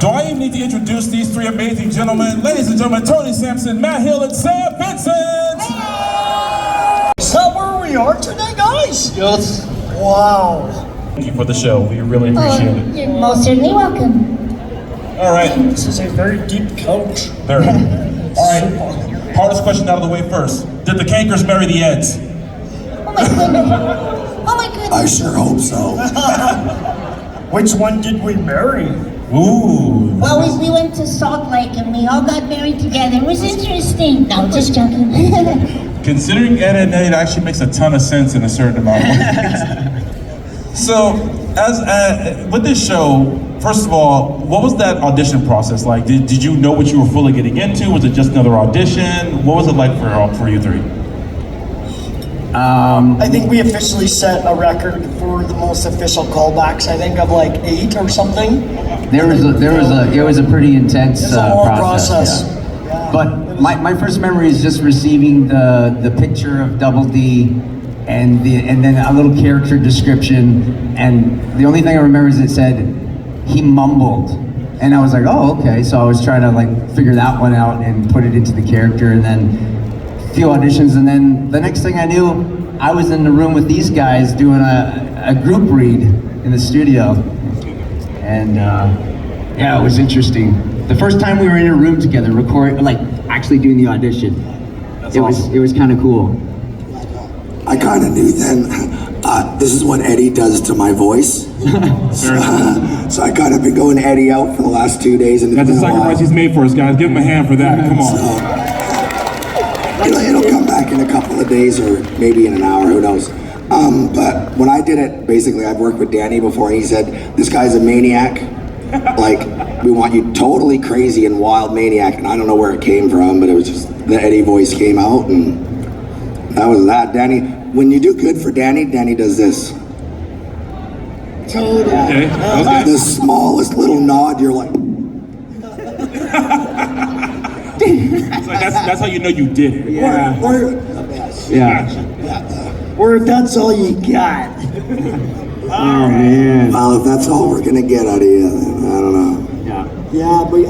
Do I even need to introduce these three amazing gentlemen? Ladies and gentlemen, Tony Sampson, Matt Hill, and Sam Vincent! Is that where we are today, guys? Yes. Wow. Thank you for the show. We really appreciate it. You're most certainly welcome. All right. This is a very deep couch. Very. All right. Hardest question out of the way first. Did the Cankers marry the Eds? Oh my goodness. Oh my goodness. I sure hope so. Which one did we marry? Ooh. Well, we went to Salt Lake and we all got married together. It was interesting. No, just joking. Considering Ed and Eddie, it actually makes a ton of sense in a certain amount of ways. So, as with this show, first of all, what was that audition process like? Did you know what you were fully getting into? Was it just another audition? What was it like for you three? I think we officially set a record for the most official callbacks. I think of like 8 or something. It was a pretty intense It's a long process. Yeah. But my first memory is just receiving the picture of Double D and then a little character description, and the only thing I remember is it said he mumbled, and I was like, oh, okay. So I was trying to like figure that one out and put it into the character, and then a few auditions, and then the next thing I knew, I was in the room with these guys doing a group read in the studio, and yeah, it was interesting. The first time we were in a room together, actually doing the audition, it was kind of cool. I kind of knew then, this is what Eddie does to my voice. So I kind of been going Eddie out for the last 2 days. And That's the sacrifice he's made for us, guys. Give him a hand for that. Come on. So, it'll come back in a couple of days or maybe in an hour, who knows. But when I did it, basically I've worked with Danny before, and he said, this guy's a maniac. Like, we want you totally crazy and wild maniac. And I don't know where it came from, but it was just the Eddie voice came out, and that was that. Danny, when you do good for Danny, Danny does this. Totally. Okay. The smallest little nod, you're like, It's like that's how you know you did it. Yeah. Or if that's all you got. Oh man. well, if that's all we're gonna get out of you, then I don't know. Yeah, but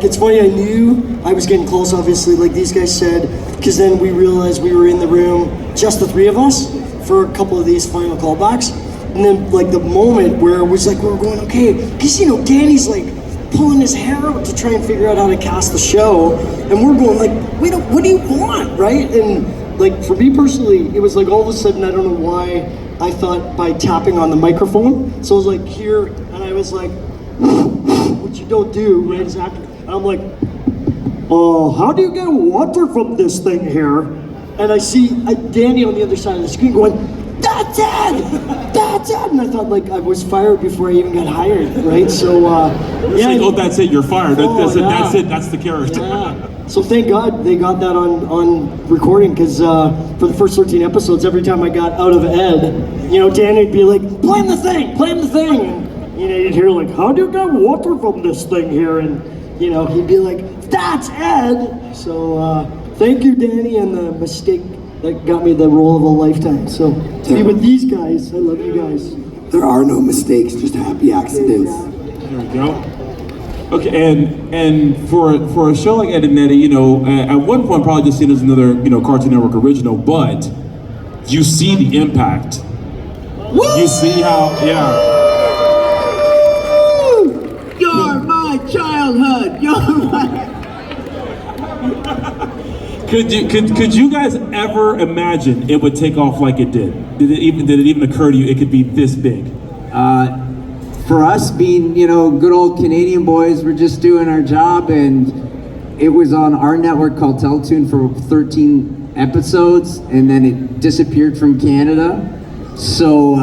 it's funny, I knew I was getting close, obviously, like these guys said, because then we realized we were in the room, just the three of us, for a couple of these final callbacks. And then, like, the moment where it was like, we were going, okay, because, Danny's, like, pulling his hair out to try and figure out how to cast the show, and we're going, like, wait, what do you want, right? And, like, for me personally, it was like, all of a sudden, I don't know why, I thought by tapping on the microphone, so I was like, here, and I was like, which you don't do, right, as an actor. And I'm like, how do you get water from this thing here? And I see Danny on the other side of the screen going, that's it! That's it! And I thought, like, I was fired before I even got hired, right? So, yeah. Oh, that's it, you're fired. That's it, that's the character. Yeah. So thank God they got that on recording, because for the first 13 episodes, every time I got out of Ed, Danny'd be like, play him the thing! And, you'd hear like, how do you get water from this thing here? And, he'd be like, that's Ed! So, thank you, Danny, and the mistake that got me the role of a lifetime. So, to be with these guys, I love you guys. There are no mistakes, just happy accidents. There we go. Okay, and for a show like Ed and Eddie, at one point probably just seen as another, Cartoon Network original, but you see the impact. You see how, yeah. You're my childhood. You're my. Could you guys ever imagine it would take off like it did? Did it even occur to you it could be this big? For us being, good old Canadian boys, we're just doing our job, and it was on our network called Teletoon for 13 episodes, and then it disappeared from Canada. So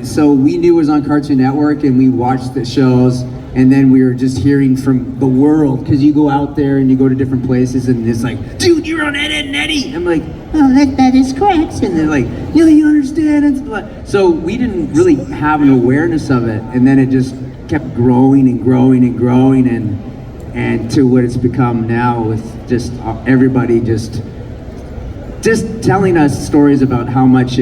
so we knew it was on Cartoon Network, and we watched the shows, and then we were just hearing from the world, because you go out there and you go to different places, and it's like, dude, you're on Ed, Edd n Eddy. I'm like, oh, that is correct. And they're like, yeah, you understand. So we didn't really have an awareness of it, and then it just kept growing and growing and growing, and to what it's become now, with just everybody just telling us stories about how much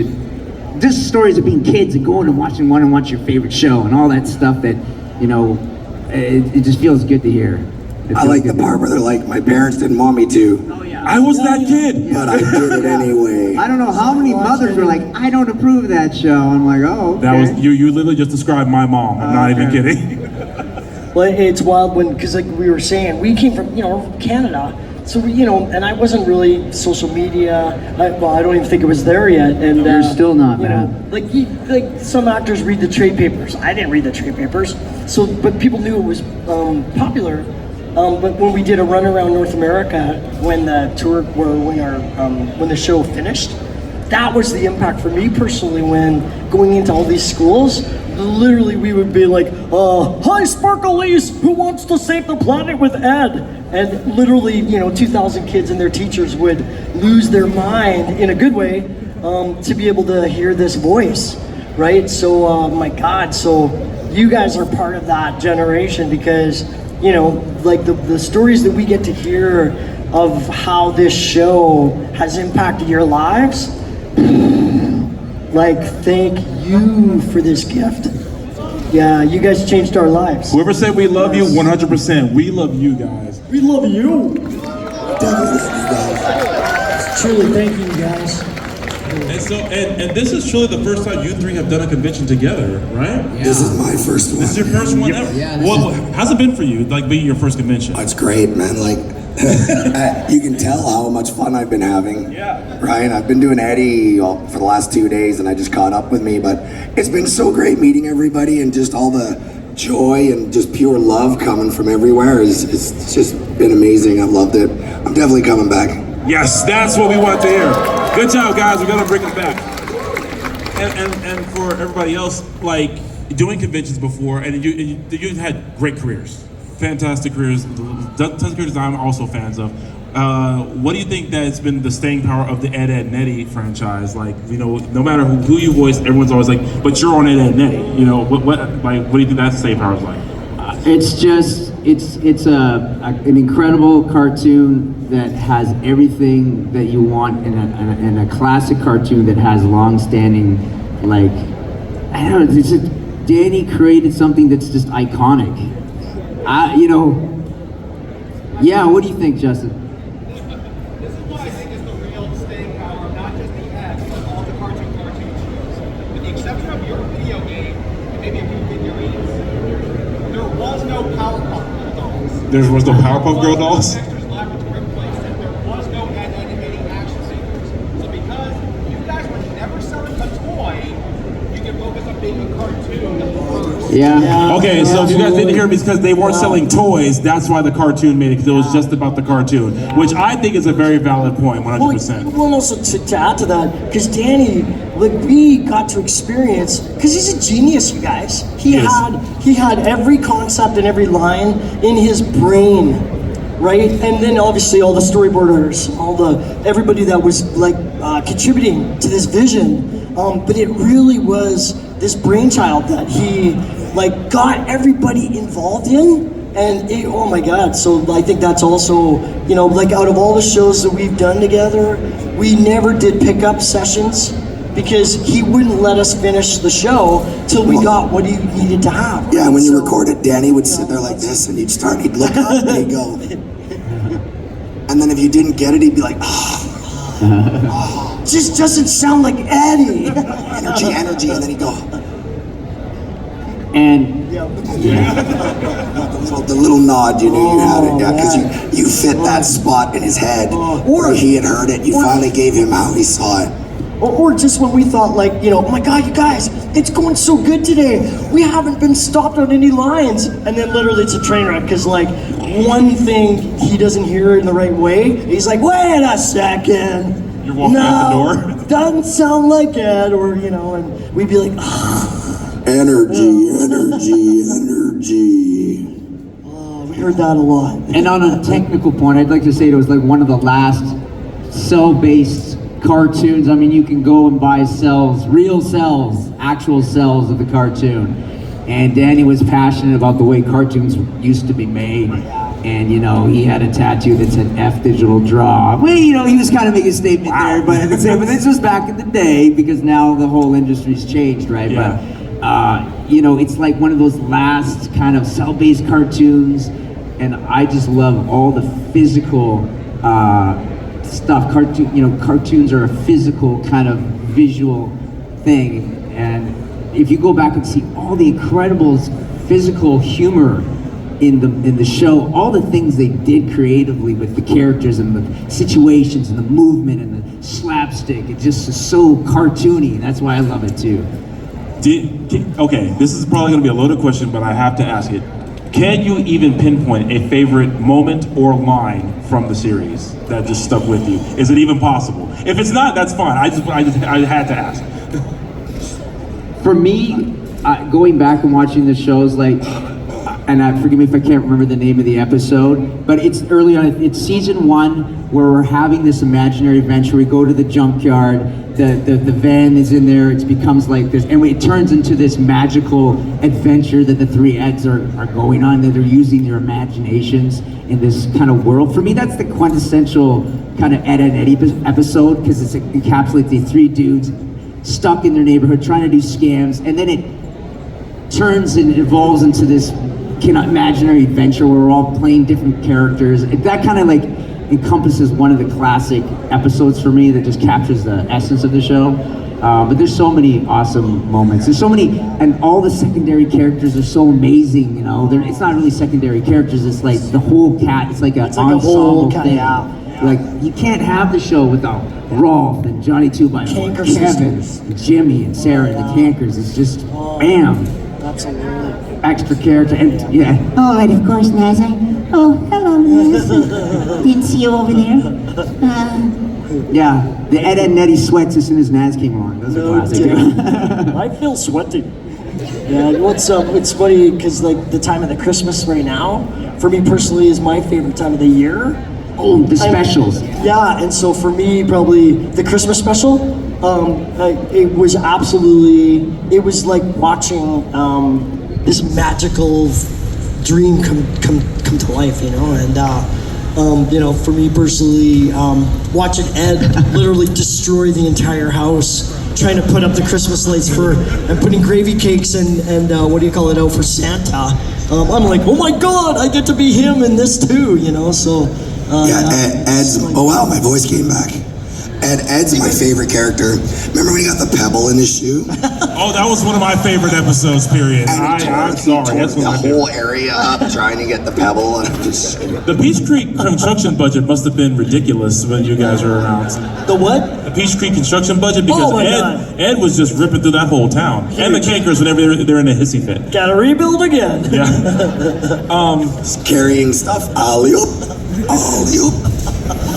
just stories of being kids and going and want to watch your favorite show and all that stuff that, it just feels good to hear. It I feels like the good to part where they're like, my parents didn't want me to, I was that kid. but I did it anyway. I don't know how many mothers were like, I don't approve of that show. I'm like, oh, okay. That was you literally just described my mom. I'm not even kidding. Well, it's wild when, because like we were saying, we came from, Canada. So, and I wasn't really social media. I don't even think it was there yet. And You're still not, man. Like some actors read the trade papers. I didn't read the trade papers. So, but people knew it was popular. But when we did a run around North America, when the tour, when the show finished, that was the impact for me personally. When going into all these schools, literally we would be like, "Hi, Sparklies, who wants to save the planet with Ed?" And literally, 2,000 kids and their teachers would lose their mind in a good way to be able to hear this voice, right? So, my God, so you guys are part of that generation because. Like the stories that we get to hear of how this show has impacted your lives, like thank you for this gift. Yeah, you guys changed our lives. Whoever said we love you, 100%. We love you guys. We love you. Definitely love you guys. Truly, thank you guys. And so, and this is truly the first time you three have done a convention together, right? This is my first one. This is your first one ever. Well, how's it been for you, like being your first convention? It's great, man. Like, you can tell how much fun I've been having. Yeah. Right? I've been doing Eddie for the last 2 days, and I just caught up with me. But it's been so great meeting everybody, and just all the joy and just pure love coming from everywhere. It's just been amazing. I've loved it. I'm definitely coming back. Yes, that's what we want to hear. Good job, guys. We're gonna bring it back. And for everybody else, like doing conventions before, and you had great careers, fantastic careers, tons of careers I'm also fans of. What do you think that's been the staying power of the Ed, Edd n Eddy franchise? Like, no matter who you voice, everyone's always like, but you're on Ed, Edd n Eddy. What do you think that staying power is like? It's just, it's an incredible cartoon that has everything that you want in a classic cartoon that has long-standing, like, I don't know, it's just, Danny created something that's just iconic. Yeah, what do you think, Justin? This is what I think is the real staying power of not just the Ed, but all the cartoon shows. With the exception of your video game, and maybe a few figurines, there was no Powerpuff Girl dolls. There was no Powerpuff Girl dolls? Dexter's Laboratory place, and there was no Ed, Edd n Eddy action figures. So because you guys were never selling a toy, you can focus on making a cartoon that works. Yeah. Okay, so if you guys didn't hear me, it's because they weren't selling toys. That's why the cartoon made it, because it was just about the cartoon, which I think is a very valid point, 100%. Well, also to add to that, because Danny, like we got to experience, because he's a genius, you guys. He had every concept and every line in his brain, right? And then obviously all the storyboarders, everybody that was like contributing to this vision. But it really was this brainchild that he like got everybody involved in. And oh my God, so I think that's also, like out of all the shows that we've done together, we never did pickup sessions because he wouldn't let us finish the show till we got what he needed to have. Yeah, when you recorded, Danny would sit there like this, and he'd look up, and he'd go. And then if you didn't get it, he'd be like, Just doesn't sound like Eddie. energy, and then he'd go. And The little nod, you knew you had it, yeah, because you fit that spot in his head where he had heard it. You finally gave him how he saw it. Or just when we thought like, oh my God, you guys, it's going so good today. We haven't been stopped on any lines. And then literally it's a train wreck because like one thing he doesn't hear in the right way, he's like, wait a second. You're walking out the door. Doesn't sound like Ed, or, and we'd be like, Energy. we heard that a lot. And on a technical point, I'd like to say it was like one of the last cell-based cartoons. I mean, you can go and buy cells, real cells, actual cells of the cartoon. And Danny was passionate about the way cartoons used to be made. And, he had a tattoo that said F Digital Draw. Well, he was kind of making a statement there, but this was back in the day because now the whole industry's changed, right? Yeah. But you know, it's like one of those last kind of cell-based cartoons, and I just love all the physical stuff. Cartoons are a physical kind of visual thing, and if you go back and see all the incredible physical humor in the show, all the things they did creatively with the characters and the situations and the movement and the slapstick, it just is so cartoony. That's why I love it too. Okay, this is probably going to be a loaded question, but I have to ask it. Can you even pinpoint a favorite moment or line from the series that just stuck with you? Is it even possible? If it's not, that's fine. I had to ask. For me, going back and watching the shows, like, and forgive me if I can't remember the name of the episode, but it's early on. It's season 1 where we're having this imaginary adventure. We go to the junkyard. The van is in there. It becomes like this, and it turns into this magical adventure that the 3 Eds are going on. That they're using their imaginations in this kind of world. For me, that's the quintessential kind of Ed and Eddie episode, because it encapsulates the 3 dudes stuck in their neighborhood trying to do scams, and then it turns and evolves into this kind of imaginary adventure where we're all playing different characters. That kind of like encompasses one of the classic episodes for me that just captures the essence of the show. But there's so many awesome moments. There's so many, and all the secondary characters are so amazing. You know, it's not really secondary characters. It's like the whole cat. It's like an ensemble thing. Like, you can't have the show without Rolf and Johnny Two by Four, Kevin, and Jimmy and Sarah and the Cankers. It's just bam. Absolutely. Extra character, and yeah. All right, of course, Naz. Oh, hello, Naz. Didn't see you over there. Yeah, the Ed and Eddie sweats as soon as Naz came along. Those are classic. I feel sweaty. Yeah, it's funny because like the time of the Christmas right now, for me personally, is my favorite time of the year. Oh, the specials. Yeah, and so for me, probably the Christmas special. It was absolutely. It was like watching this magical dream come to life, you know, and you know, for me personally, watching Ed literally destroy the entire house, trying to put up the Christmas lights and putting gravy cakes and what do you call it out for Santa. I'm like, oh my God, I get to be him in this too, you know. So Ed's. Oh wow, my voice came back. Ed's my favorite character. Remember when he got the pebble in his shoe? Oh, that was one of my favorite episodes, period. And I'm sorry, that's the one of my whole favorite. area up trying to get the pebble, and I'm just. The Peach Creek construction budget must have been ridiculous when you guys were around. the what? The Peach Creek construction budget, because Oh my God. Ed was just ripping through that whole town. And the Cankers whenever they're in a hissy fit. Gotta rebuild again. Yeah. Carrying stuff. Alley-oop. Alley-oop.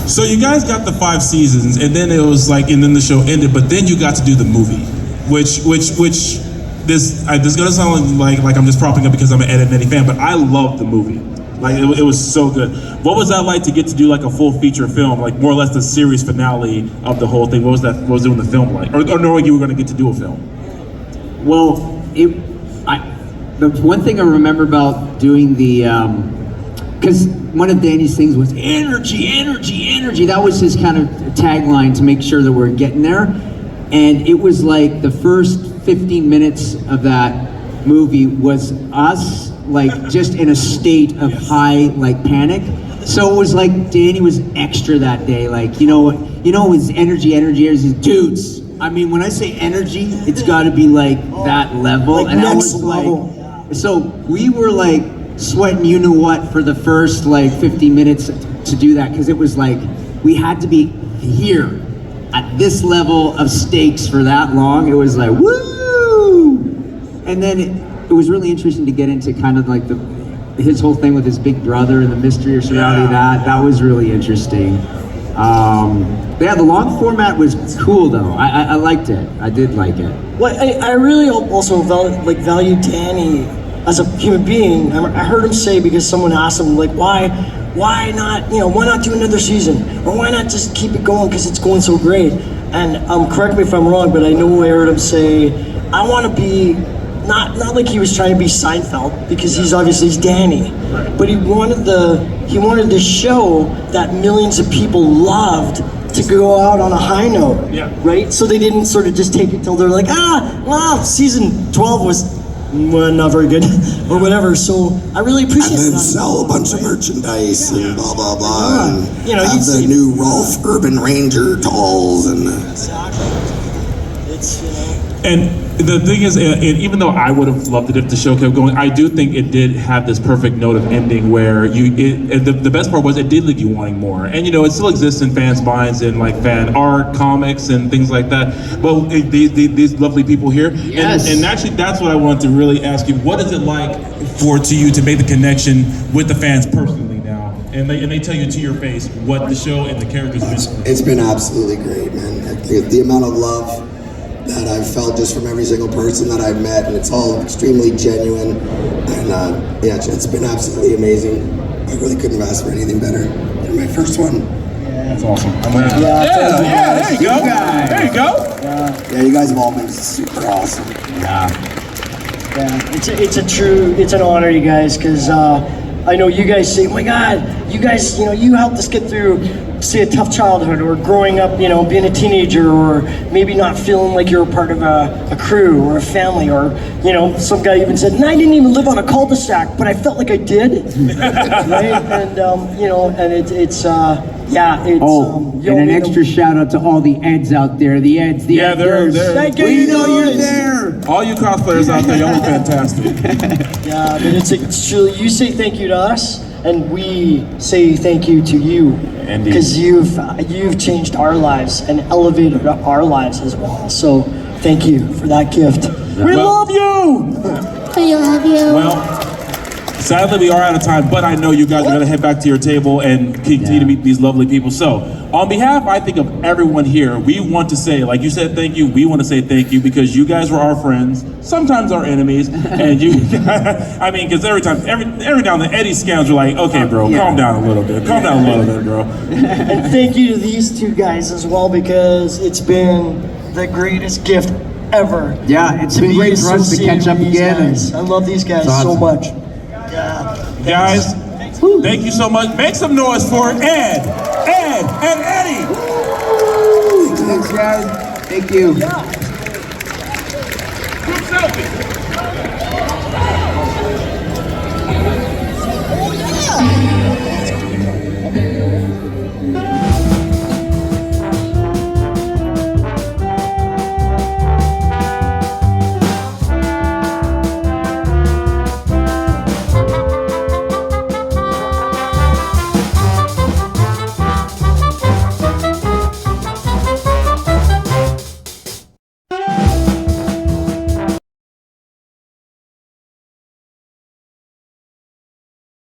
So you guys got the 5 seasons, and then it was like, and then the show ended, but then you got to do the movie, which this is gonna sound like I'm just propping up because I'm an Ed and Eddie fan, but I loved the movie. Like it was so good. What was that like to get to do like a full feature film, like more or less the series finale of the whole thing? What was doing the film like, or knowing you were gonna get to do a film? Well, the one thing I remember about doing the, because one of Danny's things was energy, energy, energy. That was his kind of tagline to make sure that we're getting there. And it was like the first 15 minutes of that movie was us like just in a state of high like panic. So it was like Danny was extra that day. Like, you know, his energy, dudes. I mean, when I say energy, it's got to be like that level. Like and I next was level. like, so we were like sweating you know what for the first like 50 minutes to do that, because it was like we had to be here at this level of stakes for that long. It was like woo, and then it was really interesting to get into kind of like his whole thing with his big brother and the mystery surrounding that was really interesting. Yeah, the long format was cool though. I liked it. I did like it. Well, I really also value Danny as a human being. I heard him say, because someone asked him like, why not do another season, or why not just keep it going because it's going so great. And correct me if I'm wrong, but I know I heard him say, I want to be not like he was trying to be Seinfeld, because he's Danny, but he wanted the show that millions of people loved to go out on a high note, right? So they didn't sort of just take it till they're like, season 12 was well, not very good, or whatever. So I really appreciate And then that. sell a bunch of merchandise and blah blah blah, and You know, have you'd the see- new Rolf Urban Ranger dolls and. Exactly. It's And the thing is, and even though I would have loved it if the show kept going, I do think it did have this perfect note of ending where the best part was it did leave you wanting more. And it still exists in fans' minds and like fan art, comics, and things like that. But these lovely people here, Yes. and actually that's what I wanted to really ask you. What is it like to you to make the connection with the fans personally now? And they tell you to your face what the show and the characters meant. It's been absolutely great, man. The amount of love that I've felt just from every single person that I've met, and it's all extremely genuine. And yeah, it's been absolutely amazing. I really couldn't have asked for anything better than my first one. That's awesome. yeah, There you go. There you go. Yeah, you guys have all been super awesome. it's an honor, you guys, because I know you guys say, oh my God, you guys, you helped us get through, say, a tough childhood, or growing up, being a teenager, or maybe not feeling like you're a part of a crew or a family, or some guy even said, I didn't even live on a cul-de-sac, but I felt like I did, right? And it's And an extra shout out to all the Eds out there. The Eds, the Yeah, they're Edgars. there. Thank you, We you know you're guys. there. All you cosplayers out there, y'all are fantastic. Yeah, but it's truly, you say thank you to us, and we say thank you to you, Indeed. because you've changed our lives and elevated our lives as well. So thank you for that gift. We Well- love you. We love you. Well, sadly we are out of time, but I know you guys are gonna head back to your table and continue to meet these lovely people. So, on behalf, I think, of everyone here, we want to say, like you said, thank you. We want to say thank you because you guys were our friends, sometimes our enemies, and you. I mean, because every now and then Eddie scams are like, okay, bro, calm down a little bit, calm down a little bit, bro. And thank you to these two guys as well, because it's been the greatest gift ever. Yeah, it's been be great for us to associated catch up with these again. guys. I love these guys It's so awesome. much. Yeah. Guys, thank you so much. Make some noise for Ed, and Eddie. Thanks, guys. Thank you. Group selfie.